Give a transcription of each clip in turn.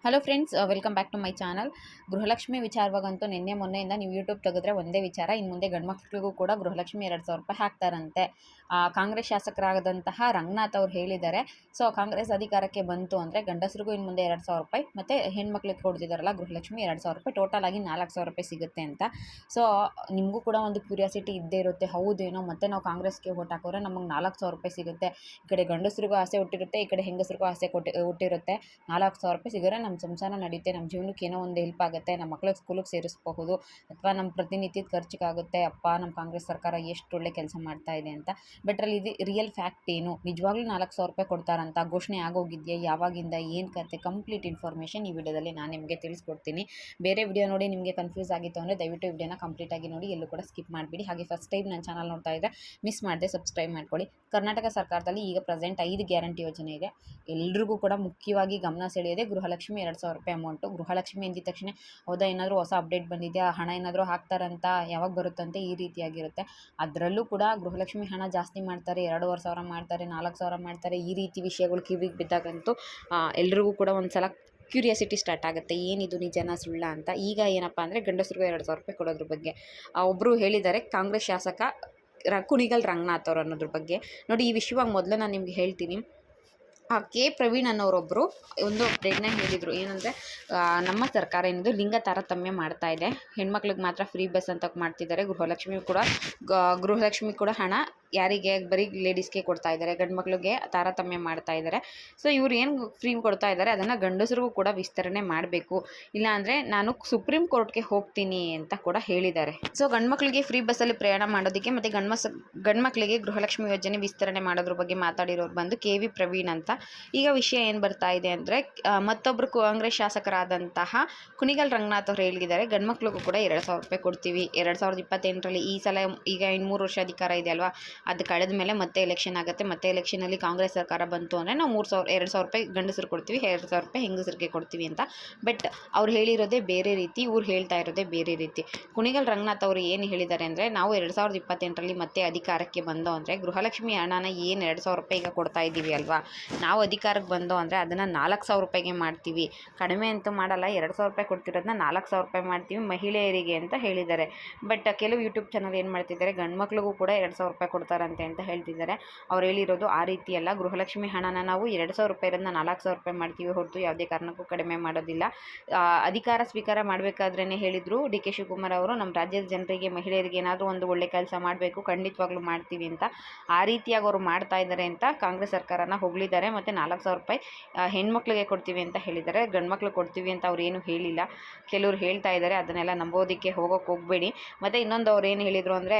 Hello friends, welcome back to my channel. Gruhalakshmi ವಿಚಾರವಾಗಂತೂ ನಿನ್ನೆ ಮೊನ್ನೆಯಿಂದ ನೀವು ಯೂಟ್ಯೂಬ್ ತೆಗೆದ್ರೆ ಒಂದೇ ವಿಚಾರ. ಇನ್ನು ಮುಂದೆ ಗಂಡು ಮಕ್ಕಳಿಗೂ ಕೂಡ ಗೃಹಲಕ್ಷ್ಮಿ 2,000 ರೂಪಾಯಿ ಹಾಕ್ತಾರಂತೆ. ಕಾಂಗ್ರೆಸ್ ಶಾಸಕರಾದಂತಹ ರಂಗನಾಥ್ ಅವರು ಹೇಳಿದ್ದಾರೆ. ಸೊ ಕಾಂಗ್ರೆಸ್ ಅಧಿಕಾರಕ್ಕೆ ಬಂತು ಅಂದರೆ ಗಂಡಸರಿಗೂ ಇನ್ನು ಮುಂದೆ 2,000 ರೂಪಾಯಿ ಮತ್ತು ಹೆಣ್ಮಕ್ಳಿಗೆ ಕೊಡ್ತಿದ್ದಾರಲ್ಲ ಗೃಹಲಕ್ಷ್ಮಿ 2,000 ರೂಪಾಯಿ, ಟೋಟಲ್ ಆಗಿ 4,000 ರೂಪಾಯಿ ಸಿಗುತ್ತೆ ಅಂತ. ಸೊ ನಿಮಗೂ ಕೂಡ ಒಂದು ಕ್ಯೂರಿಯಾಸಿಟಿ ಇದ್ದೇ ಇರುತ್ತೆ, ಹೌದೇನೋ ಮತ್ತೆ ನಾವು ಕಾಂಗ್ರೆಸ್ಗೆ ಓಟ್ ಹಾಕೋರೆ ನಮಗೆ 4,000 ರೂಪಾಯಿ ಸಿಗುತ್ತೆ. ಈ ಕಡೆ ಗಂಡಸರಿಗೂ ಆಸೆ ಹುಟ್ಟಿರುತ್ತೆ, ಈ ಕಡೆ ಹೆಂಗಸರಿಗೂ ಆಸೆ ಹುಟ್ಟಿರುತ್ತೆ. 4,000 ರೂಪಾಯಿ ಸಿಗೋರೆ ನಮ್ಮ ಸಂಸಾರ ನಡೆಯುತ್ತೆ, ನಮ್ಮ ಜೀವನಕ್ಕೆ ಏನೋ ಒಂದು ಹೆಲ್ಪ್ ಆಗುತ್ತೆ, ನಮ್ಮ ಮಕ್ಳಿಗೆ ಸ್ಕೂಲಿಗೆ ಸೇರಿಸಬಹುದು, ಅಥವಾ ನಮ್ಮ ಪ್ರತಿನಿತ್ಯದ ಖರ್ಚಿಗಾಗುತ್ತೆ. ಅಪ್ಪ, ನಮ್ಮ ಕಾಂಗ್ರೆಸ್ ಸರ್ಕಾರ ಎಷ್ಟು ಒಳ್ಳೆ ಕೆಲಸ ಮಾಡ್ತಾ ಇದೆ ಅಂತ. ಬಟ್ ಅಲ್ಲಿ ಇದು ರಿಯಲ್ ಫ್ಯಾಕ್ಟ್ ಏನು, ನಿಜವಾಗ್ಲೂ 4,000 ರೂಪಾಯಿ ಕೊಡ್ತಾರಂತ, ಘೋಷಣೆ ಆಗೋಗಿದೆಯಾ, ಯಾವಾಗಿಂದ, ಏನು ಕತೆ, ಕಂಪ್ಲೀಟ್ ಇನ್ಫಾರ್ಮೇಷನ್ ಈ ವಿಡಿಯೋದಲ್ಲಿ ನಾನು ನಿಮಗೆ ತಿಳಿಸ್ಕೊಡ್ತೀನಿ. ಬೇರೆ ವಿಡಿಯೋ ನೋಡಿ ನಿಮಗೆ ಕನ್ಫ್ಯೂಸ್ ಆಗಿತ್ತು ಅಂದರೆ ದಯವಿಟ್ಟು ವಿಡಿಯೋನ ಕಂಪ್ಲೀಟಾಗಿ ನೋಡಿ, ಎಲ್ಲೂ ಕೂಡ ಸ್ಕಿಪ್ ಮಾಡಿಬಿಡಿ. ಹಾಗೆ ಫಸ್ಟ್ ಟೈಮ್ ನನ್ನ ಚಾನಲ್ ನೋಡ್ತಾ ಇದ್ದರೆ ಮಿಸ್ ಮಾಡದೆ ಸಬ್ಸ್ಕ್ರೈಬ್ ಮಾಡ್ಕೊಳ್ಳಿ. ಕರ್ನಾಟಕ ಸರ್ಕಾರದಲ್ಲಿ ಈಗ ಪ್ರೆಸೆಂಟ್ 5 ಗ್ಯಾರಂಟಿ ಯೋಜನೆ ಇದೆ. ಎಲ್ರಿಗೂ ಕೂಡ ಮುಖ್ಯವಾಗಿ ಗಮನ ಸೆಳೆಯೋದೆ ಗೃಹಲಕ್ಷ್ಮಿ 2,000 ರೂಪಾಯಿ ಅಮೌಂಟು. ಗೃಹಲಕ್ಷ್ಮಿ ಅಂದಿದ ತಕ್ಷಣ ಹೌದಾ ಏನಾದರೂ ಹೊಸ ಅಪ್ಡೇಟ್ ಬಂದಿದೆಯಾ, ಹಣ ಏನಾದರೂ ಹಾಕ್ತಾರಂತ, ಯಾವಾಗ ಬರುತ್ತಂತೆ, ಈ ರೀತಿಯಾಗಿರುತ್ತೆ. ಅದರಲ್ಲೂ ಕೂಡ ಗೃಹಲಕ್ಷ್ಮಿ ಹಣ ಜಾಸ್ತಿ ಮಾಡ್ತಾರೆ, 2,500 ಮಾಡ್ತಾರೆ, 4,000 ಮಾಡ್ತಾರೆ. ಈ ರೀತಿ ವಿಷಯಗಳು ಕಿವಿಗೆ ಬಿದ್ದಾಗಂತೂ ಎಲ್ರಿಗೂ ಕೂಡ ಒಂದು ಸಲ ಕ್ಯೂರಿಯಾಸಿಟಿ ಸ್ಟಾರ್ಟ್ ಆಗುತ್ತೆ, ಏನಿದು ನಿಜನ ಸುಳ್ಳ ಅಂತ. ಈಗ ಏನಪ್ಪ ಅಂದರೆ ಗಂಡಸರಿಗೂ 2,000 ರೂಪಾಯಿ ಕೊಡೋದ್ರ ಬಗ್ಗೆ ಒಬ್ಬರು ಹೇಳಿದ್ದಾರೆ, ಕಾಂಗ್ರೆಸ್ ಶಾಸಕ ಕುಣಿಗಲ್ ರಂಗನಾಥ್ ಅವರು ಅನ್ನೋದ್ರ ಬಗ್ಗೆ. ನೋಡಿ, ಈ ವಿಷಯವಾಗಿ ಮೊದಲು ನಾನು ನಿಮ್ಗೆ ಹೇಳ್ತೀನಿ. ಕೆ ಪ್ರವೀಣ್ ಅನ್ನೋರೊಬ್ಬರು ಒಂದು ಅಪ್ಡೇಟ್ನ ಹೇಳಿದರು. ಏನಂದರೆ ನಮ್ಮ ಸರ್ಕಾರ ಏನಿದು ಲಿಂಗ ತಾರತಮ್ಯ ಮಾಡ್ತಾ ಇದೆ, ಹೆಣ್ಮಕ್ಳಿಗೆ ಮಾತ್ರ ಫ್ರೀ ಬಸ್ ಅಂತ ಮಾಡ್ತಿದ್ದಾರೆ. ಗೃಹಲಕ್ಷ್ಮಿ ಕೂಡ ಹಣ ಯಾರಿಗೆ, ಬರೀ ಲೇಡೀಸ್ಗೆ ಕೊಡ್ತಾ ಇದ್ದಾರೆ, ಗಂಡು ಮಕ್ಳಿಗೆ ತಾರತಮ್ಯ ಮಾಡ್ತಾ ಇದ್ದಾರೆ. ಸೊ ಇವ್ರು ಏನು ಫ್ರೀ ಕೊಡ್ತಾ ಇದ್ದಾರೆ ಅದನ್ನು ಗಂಡಸರಿಗೂ ಕೂಡ ವಿಸ್ತರಣೆ ಮಾಡಬೇಕು, ಇಲ್ಲಾಂದರೆ ನಾನು ಸುಪ್ರೀಂ ಕೋರ್ಟ್ಗೆ ಹೋಗ್ತೀನಿ ಅಂತ ಕೂಡ ಹೇಳಿದ್ದಾರೆ. ಸೊ ಗಂಡು ಮಕ್ಳಿಗೆ ಫ್ರೀ ಬಸ್ಸಲ್ಲಿ ಪ್ರಯಾಣ ಮಾಡೋದಕ್ಕೆ ಮತ್ತು ಗಂಡು ಮಕ್ಳಿಗೆ ಗೃಹಲಕ್ಷ್ಮಿ ಯೋಜನೆ ವಿಸ್ತರಣೆ ಮಾಡೋದ್ರ ಬಗ್ಗೆ ಮಾತಾಡಿರೋರು ಬಂದು ಕೆ ವಿ ಪ್ರವೀಣ್ ಅಂತ. ಈಗ ವಿಷಯ ಏನು ಬರ್ತಾ ಇದೆ ಅಂದರೆ ಮತ್ತೊಬ್ಬರು ಕಾಂಗ್ರೆಸ್ ಶಾಸಕರಾದಂತಹ ಕುಣಿಗಲ್ ರಂಗನಾಥ್ ಅವರು ಹೇಳಿದ್ದಾರೆ, ಗಂಡು ಮಕ್ಳಿಗೂ ಕೂಡ 2,000 ರೂಪಾಯಿ ಕೊಡ್ತೀವಿ. 2028ರಲ್ಲಿ ಈ ಸಲ ಈಗ ಇನ್ನು 3 ವರ್ಷ ಅಧಿಕಾರ ಇದೆ ಅಲ್ವಾ, ಅದು ಕಳೆದ ಮೇಲೆ ಮತ್ತೆ ಎಲೆಕ್ಷನ್ ಆಗುತ್ತೆ. ಮತ್ತೆ ಎಲೆಕ್ಷನಲ್ಲಿ ಕಾಂಗ್ರೆಸ್ ಸರ್ಕಾರ ಬಂತು ಅಂದರೆ ನಾವು 2,000 ರೂಪಾಯಿ ಗಂಡಸರು ಕೊಡ್ತೀವಿ, 2,000 ರೂಪಾಯಿ ಹೆಂಗಸರಿಗೆ ಕೊಡ್ತೀವಿ ಅಂತ. ಬಟ್ ಅವ್ರು ಹೇಳಿರೋದೇ ಬೇರೆ ರೀತಿ, ಇವ್ರು ಹೇಳ್ತಾ ಇರೋದೇ ಬೇರೆ ರೀತಿ. ಕುಣಿಗಲ್ ರಂಗನಾಥ್ ಅವರು ಏನು ಹೇಳಿದ್ದಾರೆ ಅಂದರೆ, ನಾವು 2028ರಲ್ಲಿ ಮತ್ತೆ ಅಧಿಕಾರಕ್ಕೆ ಬಂದೋ ಅಂದರೆ ಗೃಹಲಕ್ಷ್ಮಿ ಹಣನ ಏನು 2,000 ರೂಪಾಯಿ ಈಗ ಕೊಡ್ತಾ ಇದ್ದೀವಿ ಅಲ್ವಾ, ನಾವು ಅಧಿಕಾರಕ್ಕೆ ಬಂದೋ ಅಂದರೆ ಅದನ್ನು 4,000 ರೂಪಾಯಿಗೆ ಮಾಡ್ತೀವಿ. ಕಡಿಮೆ ಅಂತೂ ಮಾಡಲ್ಲ, 2,000 ರೂಪಾಯಿ ಕೊಡ್ತಿರೋದನ್ನ 4,000 ರೂಪಾಯಿ ಮಾಡ್ತೀವಿ ಮಹಿಳೆಯರಿಗೆ ಅಂತ ಹೇಳಿದ್ದಾರೆ. ಬಟ್ ಕೆಲವು ಯೂಟ್ಯೂಬ್ ಚಾನಲ್ ಏನು ಮಾಡ್ತಿದ್ದಾರೆ, ಗಂಡು ಮಕ್ಳಿಗೂ ಕೂಡ 2,000 ರೂಪಾಯಿ ಕೊಡ್ತಾರಂತೆ ಅಂತ ಹೇಳ್ತಿದ್ದಾರೆ. ಅವ್ರು ಹೇಳಿರೋದು ಆ ರೀತಿ ಅಲ್ಲ, ಗೃಹಲಕ್ಷ್ಮಿ ಹಣನ ನಾವು 2,000 ರೂಪಾಯಿ ಇರೋದನ್ನ 4,000 ರೂಪಾಯಿ ಮಾಡ್ತೀವಿ ಹೊರತು ಯಾವುದೇ ಕಾರಣಕ್ಕೂ ಕಡಿಮೆ ಮಾಡೋದಿಲ್ಲ. ಅಧಿಕಾರ ಸ್ವೀಕಾರ ಮಾಡಬೇಕಾದ್ರೇ ಹೇಳಿದರು ಡಿ ಕೆ ಶಿವಕುಮಾರ್ ಅವರು, ನಮ್ಮ ರಾಜ್ಯದ ಜನರಿಗೆ, ಮಹಿಳೆಯರಿಗೆ ಏನಾದರೂ ಒಂದು ಒಳ್ಳೆ ಕೆಲಸ ಮಾಡಬೇಕು, ಖಂಡಿತವಾಗ್ಲೂ ಮಾಡ್ತೀವಿ ಅಂತ. ಆ ರೀತಿಯಾಗಿ ಅವರು ಮಾಡ್ತಾ ಇದ್ದಾರೆ ಅಂತ ಕಾಂಗ್ರೆಸ್ ಸರ್ಕಾರನ ಹೊಗಳಿದ್ದಾರೆ. ಮತ್ತು 4,000 ರೂಪಾಯಿ ಹೆಣ್ಮಕ್ಳಿಗೆ ಕೊಡ್ತೀವಿ ಅಂತ ಹೇಳಿದ್ದಾರೆ, ಗಂಡು ಮಕ್ಳಿಗೆ ಕೊಡ್ತೀವಿ ಅಂತ ಅವ್ರು ಏನೂ ಹೇಳಿಲ್ಲ. ಕೆಲವರು ಹೇಳ್ತಾ ಇದ್ದಾರೆ, ಅದನ್ನೆಲ್ಲ ನಂಬೋದಕ್ಕೆ ಹೋಗಬೇಡಿ. ಮತ್ತು ಇನ್ನೊಂದು ಅವ್ರು ಏನು ಹೇಳಿದರು ಅಂದರೆ,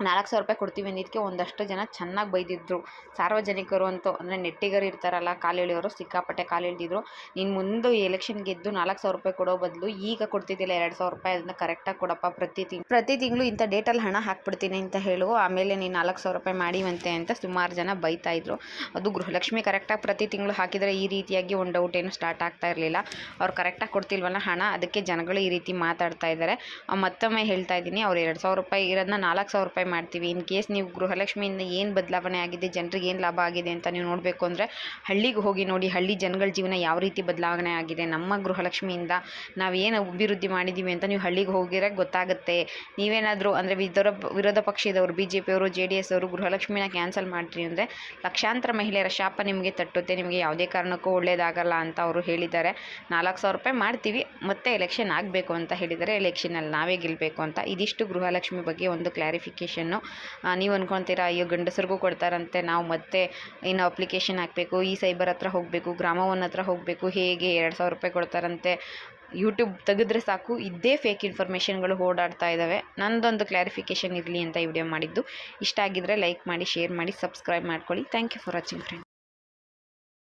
4,000 ರೂಪಾಯಿ ಕೊಡ್ತೀವಿ ಅಂದಿದ್ದಕ್ಕೆ ಒಂದಷ್ಟು ಜನ ಚೆನ್ನಾಗಿ ಬೈದಿದ್ರು. ಸಾರ್ವಜನಿಕರು ಅಂತೂ, ಅಂದರೆ ನೆಟ್ಟಿಗರು ಇರ್ತಾರಲ್ಲ, ಕಾಲೆಳೆಯೋರು, ಸಿಕ್ಕಾಪಟ್ಟೆ ಕಾಲೆಳೆದಿದ್ರು. ನೀನು ಮುಂದೆ ಎಲೆಕ್ಷನ್ ಗೆದ್ದು 4,000 ರೂಪಾಯಿ ಕೊಡೋ ಬದಲು ಈಗ ಕೊಡ್ತಿದ್ದಿಲ್ಲ 2,000 ರೂಪಾಯಿ, ಅದನ್ನು ಕರೆಕ್ಟಾಗಿ ಕೊಡಪ್ಪ, ಪ್ರತಿ ತಿಂಗಳು ಇಂಥ ಡೇಟಲ್ಲಿ ಹಣ ಹಾಕ್ಬಿಡ್ತೀನಿ ಅಂತ ಹೇಳು, ಆಮೇಲೆ ನೀನು 4,000 ರೂಪಾಯಿ ಮಾಡಿವಂತೆ ಅಂತ ಸುಮಾರು ಜನ ಬೈತಾ ಇದ್ರು. ಅದು ಗೃಹಲಕ್ಷ್ಮಿ ಕರೆಕ್ಟಾಗಿ ಪ್ರತಿ ತಿಂಗಳು ಹಾಕಿದರೆ ಈ ರೀತಿಯಾಗಿ ಒಂದು ಡೌಟ್ ಏನು ಸ್ಟಾರ್ಟ್ ಆಗ್ತಾ ಇರಲಿಲ್ಲ. ಅವ್ರು ಕರೆಕ್ಟಾಗಿ ಕೊಡ್ತಿಲ್ವಲ್ಲ ಹಣ, ಅದಕ್ಕೆ ಜನಗಳು ಈ ರೀತಿ ಮಾತಾಡ್ತಾ ಇದ್ದಾರೆ. ಮತ್ತೊಮ್ಮೆ ಹೇಳ್ತಾ ಇದ್ದೀನಿ, ಅವ್ರು 2,000 ರೂಪಾಯಿ ಇರೋದನ್ನ 4,000 ರೂಪಾಯಿ ಮಾಡ್ತೀವಿ. ಇನ್ ಕೇಸ್ ನೀವು ಗೃಹಲಕ್ಷ್ಮಿಯಿಂದ ಏನು ಬದಲಾವಣೆ ಆಗಿದೆ, ಜನರಿಗೆ ಏನು ಲಾಭ ಆಗಿದೆ ಅಂತ ನೀವು ನೋಡಬೇಕು ಅಂದರೆ ಹಳ್ಳಿಗೆ ಹೋಗಿ ನೋಡಿ, ಹಳ್ಳಿ ಜನಗಳ ಜೀವನ ಯಾವ ರೀತಿ ಬದಲಾವಣೆ ಆಗಿದೆ, ನಮ್ಮ ಗೃಹಲಕ್ಷ್ಮಿಯಿಂದ ನಾವೇನು ಅಭಿವೃದ್ಧಿ ಮಾಡಿದ್ದೀವಿ ಅಂತ ನೀವು ಹಳ್ಳಿಗೆ ಹೋಗಿರೋ ಗೊತ್ತಾಗುತ್ತೆ. ನೀವೇನಾದರೂ ಅಂದರೆ ವಿರೋಧ ಪಕ್ಷದವರು, BJP ಅವರು, JDS ಅವರು ಗೃಹಲಕ್ಷ್ಮಿನ ಕ್ಯಾನ್ಸಲ್ ಮಾಡ್ತೀರಿ ಅಂದರೆ ಲಕ್ಷಾಂತರ ಮಹಿಳೆಯರ ಶಾಪ ನಿಮಗೆ ತಟ್ಟುತ್ತೆ, ನಿಮಗೆ ಯಾವುದೇ ಕಾರಣಕ್ಕೂ ಒಳ್ಳೆಯದಾಗಲ್ಲ ಅಂತ ಅವರು ಹೇಳಿದ್ದಾರೆ. 4,000 ರೂಪಾಯಿ ಮಾಡ್ತೀವಿ, ಮತ್ತೆ ಎಲೆಕ್ಷನ್ ಆಗಬೇಕು ಅಂತ ಹೇಳಿದ್ದಾರೆ, ಎಲೆಕ್ಷನಲ್ಲಿ ನಾವೇ ಗೆಲ್ಲಬೇಕು ಅಂತ. ಇದಿಷ್ಟು ಗೃಹಲಕ್ಷ್ಮಿ ಬಗ್ಗೆ ಒಂದು ಕ್ಲಾರಿಫಿಕೇಷನ್ನು. ನೀವು ಅಂದ್ಕೊತೀರಾ, ಅಯ್ಯೋ ಗಂಡಸರಿಗೂ ಕೊಡ್ತಾರಂತೆ, ನಾವು ಮತ್ತೆ ಇನ್ನು ಅಪ್ಲಿಕೇಶನ್ ಹಾಕಬೇಕು, ಈ ಸೈಬರ್ ಹತ್ರ ಹೋಗಬೇಕು, ಗ್ರಾಮವನ್ ಹತ್ರ ಹೋಗಬೇಕು, ಹೇಗೆ 2,000 ರೂಪಾಯಿ ಕೊಡ್ತಾರಂತೆ. ಯೂಟ್ಯೂಬ್ ತೆಗೆದ್ರೆ ಸಾಕು ಇದ್ದೇ ಫೇಕ್ ಇನ್ಫಾರ್ಮೇಷನ್ಗಳು ಓಡಾಡ್ತಾ ಇದ್ದಾವೆ. ನನ್ನದೊಂದು ಕ್ಲಾರಿಫಿಕೇಷನ್ ಇರಲಿ ಅಂತ ಈ ವಿಡಿಯೋ ಮಾಡಿದ್ದು. ಇಷ್ಟ ಆಗಿದ್ದರೆ ಲೈಕ್ ಮಾಡಿ, ಶೇರ್ ಮಾಡಿ, ಸಬ್ಸ್ಕ್ರೈಬ್ ಮಾಡ್ಕೊಳ್ಳಿ. Thank you for watching friends.